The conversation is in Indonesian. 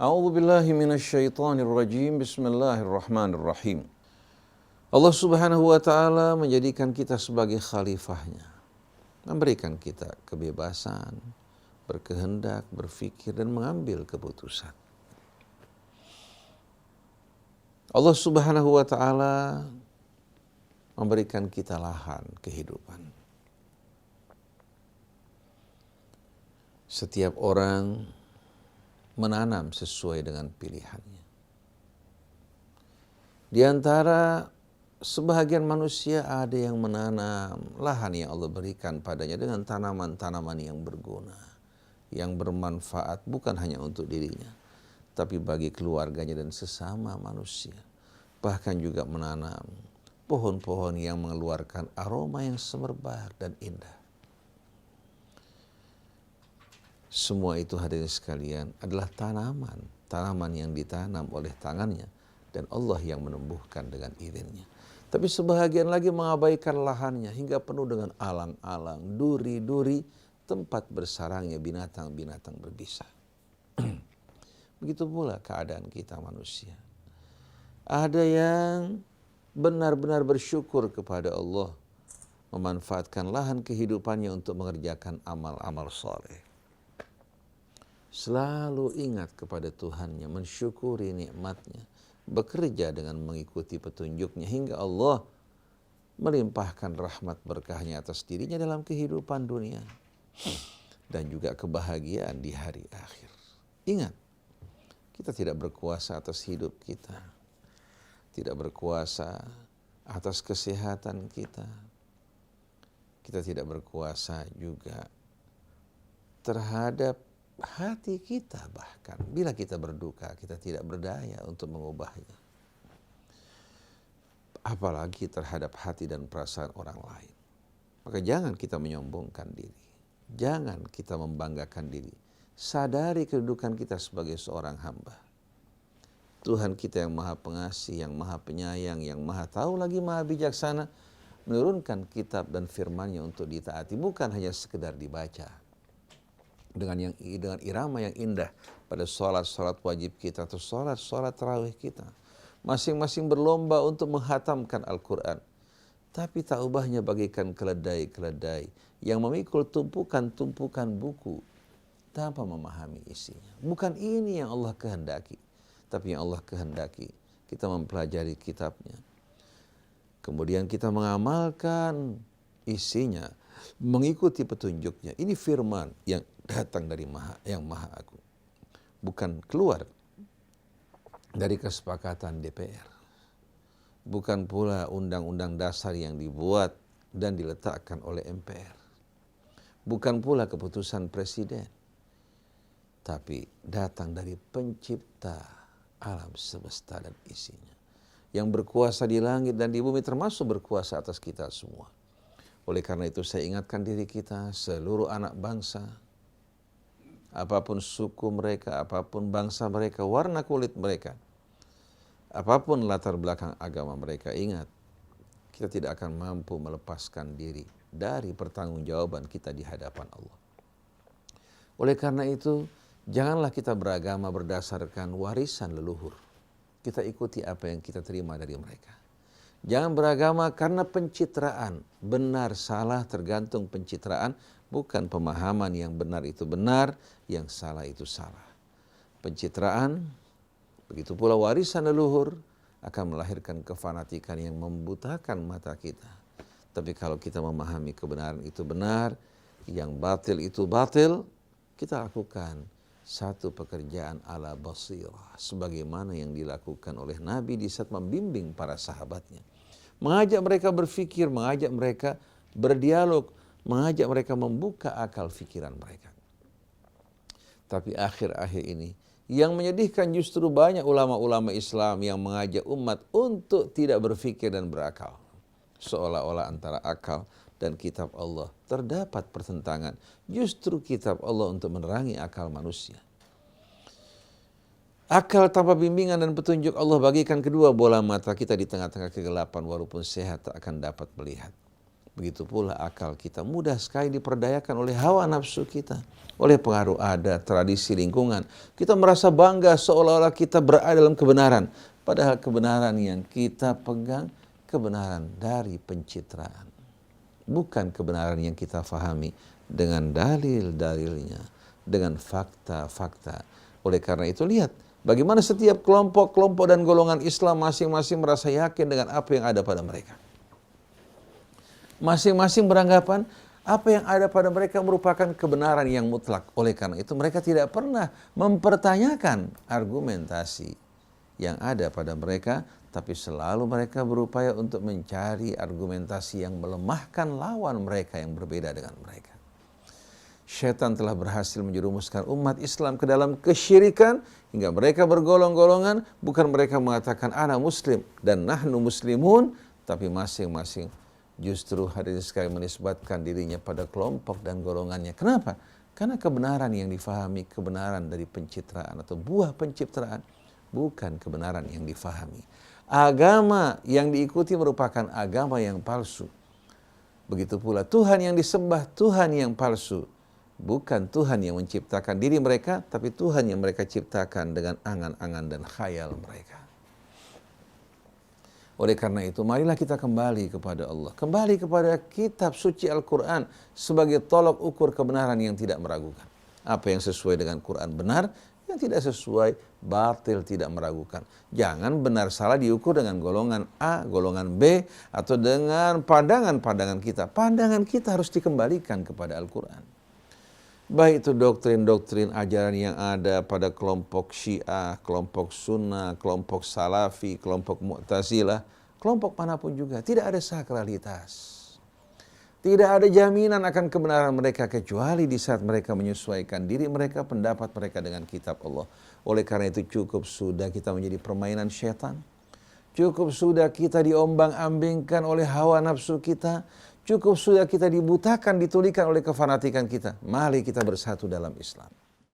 A'udzu billahi minasyaitonir rajim. Bismillahirrahmanirrahim. Allah Subhanahu wa taala menjadikan kita sebagai khalifahnya. Memberikan kita kebebasan, berkehendak, berfikir dan mengambil keputusan. Allah Subhanahu wa taala memberikan kita lahan kehidupan. Setiap orang menanam sesuai dengan pilihannya. Di antara sebahagian manusia ada yang menanam lahan yang Allah berikan padanya dengan tanaman-tanaman yang berguna, yang bermanfaat bukan hanya untuk dirinya, tapi bagi keluarganya dan sesama manusia. Bahkan juga menanam pohon-pohon yang mengeluarkan aroma yang semerbak dan indah. Semua itu hadirin sekalian adalah tanaman yang ditanam oleh tangannya dan Allah yang menumbuhkan dengan izinnya. Tapi sebahagian lagi mengabaikan lahannya hingga penuh dengan alang-alang, duri-duri, tempat bersarangnya binatang-binatang berbisa. Begitu pula keadaan kita manusia. Ada yang benar-benar bersyukur kepada Allah, memanfaatkan lahan kehidupannya untuk mengerjakan amal-amal soleh. Selalu ingat kepada Tuhannya, mensyukuri nikmatnya, bekerja dengan mengikuti petunjuknya hingga Allah melimpahkan rahmat berkahnya atas dirinya dalam kehidupan dunia dan juga kebahagiaan di hari akhir. Ingat, kita tidak berkuasa atas hidup kita, tidak berkuasa atas kesehatan kita, kita tidak berkuasa juga terhadap hati kita, bahkan bila kita berduka kita tidak berdaya untuk mengubahnya, apalagi terhadap hati dan perasaan orang lain. Maka jangan kita menyombongkan diri, jangan kita membanggakan diri. Sadari kedudukan kita sebagai seorang hamba. Tuhan kita yang maha pengasih, yang maha penyayang, yang maha tahu lagi maha bijaksana, menurunkan kitab dan firman-Nya untuk ditaati, bukan hanya sekedar dibaca dengan irama yang indah pada sholat wajib kita atau sholat tarawih kita. Masing-masing berlomba untuk menghatamkan Al-Quran. Tapi tak ubahnya bagaikan keledai-keledai yang memikul tumpukan-tumpukan buku tanpa memahami isinya. Bukan ini yang Allah kehendaki. Tapi yang Allah kehendaki kita mempelajari kitabnya. Kemudian kita mengamalkan isinya, mengikuti petunjuknya. Ini firman yang datang dari yang maha agung, bukan keluar dari kesepakatan DPR, bukan pula undang-undang dasar yang dibuat dan diletakkan oleh MPR, bukan pula keputusan presiden, tapi datang dari pencipta alam semesta dan isinya, yang berkuasa di langit dan di bumi, termasuk berkuasa atas kita semua. Oleh karena itu saya ingatkan diri kita, seluruh anak bangsa, apapun suku mereka, apapun bangsa mereka, warna kulit mereka, apapun latar belakang agama mereka, ingat, kita tidak akan mampu melepaskan diri dari pertanggungjawaban kita di hadapan Allah. Oleh karena itu, janganlah kita beragama berdasarkan warisan leluhur. Kita ikuti apa yang kita terima dari mereka. Jangan beragama karena pencitraan, benar salah tergantung pencitraan, bukan pemahaman yang benar itu benar, yang salah itu salah. Pencitraan, begitu pula warisan leluhur akan melahirkan kefanatikan yang membutakan mata kita. Tapi kalau kita memahami kebenaran itu benar, yang batil itu batil, kita lakukan satu pekerjaan ala basirah, sebagaimana yang dilakukan oleh Nabi di saat membimbing para sahabatnya. Mengajak mereka berfikir, mengajak mereka berdialog, mengajak mereka membuka akal fikiran mereka. Tapi akhir-akhir ini, yang menyedihkan justru banyak ulama-ulama Islam yang mengajak umat untuk tidak berfikir dan berakal. Seolah-olah antara akal dan kitab Allah terdapat pertentangan. Justru kitab Allah untuk menerangi akal manusia. Akal tanpa bimbingan dan petunjuk Allah bagikan kedua bola mata kita di tengah-tengah kegelapan, walaupun sehat tak akan dapat melihat. Begitu pula akal kita mudah sekali diperdayakan oleh hawa nafsu kita, oleh pengaruh adat, tradisi, lingkungan. Kita merasa bangga seolah-olah kita berada dalam kebenaran. Padahal kebenaran yang kita pegang, kebenaran dari pencitraan. Bukan kebenaran yang kita fahami dengan dalil-dalilnya, dengan fakta-fakta. Oleh karena itu lihat, bagaimana setiap kelompok-kelompok dan golongan Islam masing-masing merasa yakin dengan apa yang ada pada mereka. Masing-masing beranggapan apa yang ada pada mereka merupakan kebenaran yang mutlak. Oleh karena itu mereka tidak pernah mempertanyakan argumentasi yang ada pada mereka, tapi selalu mereka berupaya untuk mencari argumentasi yang melemahkan lawan mereka yang berbeda dengan mereka. Syaitan telah berhasil menjerumuskan umat Islam ke dalam kesyirikan hingga mereka bergolong-golongan, bukan mereka mengatakan ana muslim dan nahnu muslimun, tapi masing-masing justru hadirin sekalian menisbatkan dirinya pada kelompok dan golongannya. Kenapa? Karena kebenaran yang difahami, kebenaran dari pencitraan atau buah pencitraan, bukan kebenaran yang difahami. Agama yang diikuti merupakan agama yang palsu. Begitu pula Tuhan yang disembah, Tuhan yang palsu. Bukan Tuhan yang menciptakan diri mereka, tapi Tuhan yang mereka ciptakan dengan angan-angan dan khayal mereka. Oleh karena itu, marilah kita kembali kepada Allah. Kembali kepada kitab suci Al-Quran sebagai tolok ukur kebenaran yang tidak meragukan. Apa yang sesuai dengan Quran benar, yang tidak sesuai batil tidak meragukan. Jangan benar salah diukur dengan golongan A, golongan B, atau dengan pandangan-pandangan kita. Pandangan kita harus dikembalikan kepada Al-Quran. Baik itu doktrin-doktrin ajaran yang ada pada kelompok Syiah, kelompok Sunnah, kelompok Salafi, kelompok Mu'tazilah, kelompok manapun juga, tidak ada sakralitas. Tidak ada jaminan akan kebenaran mereka kecuali di saat mereka menyesuaikan diri mereka, pendapat mereka dengan kitab Allah. Oleh karena itu cukup sudah kita menjadi permainan syaitan. Cukup sudah kita diombang-ambingkan oleh hawa nafsu kita. Cukup sudah kita dibutakan, ditulikan oleh kefanatikan kita. Mari kita bersatu dalam Islam.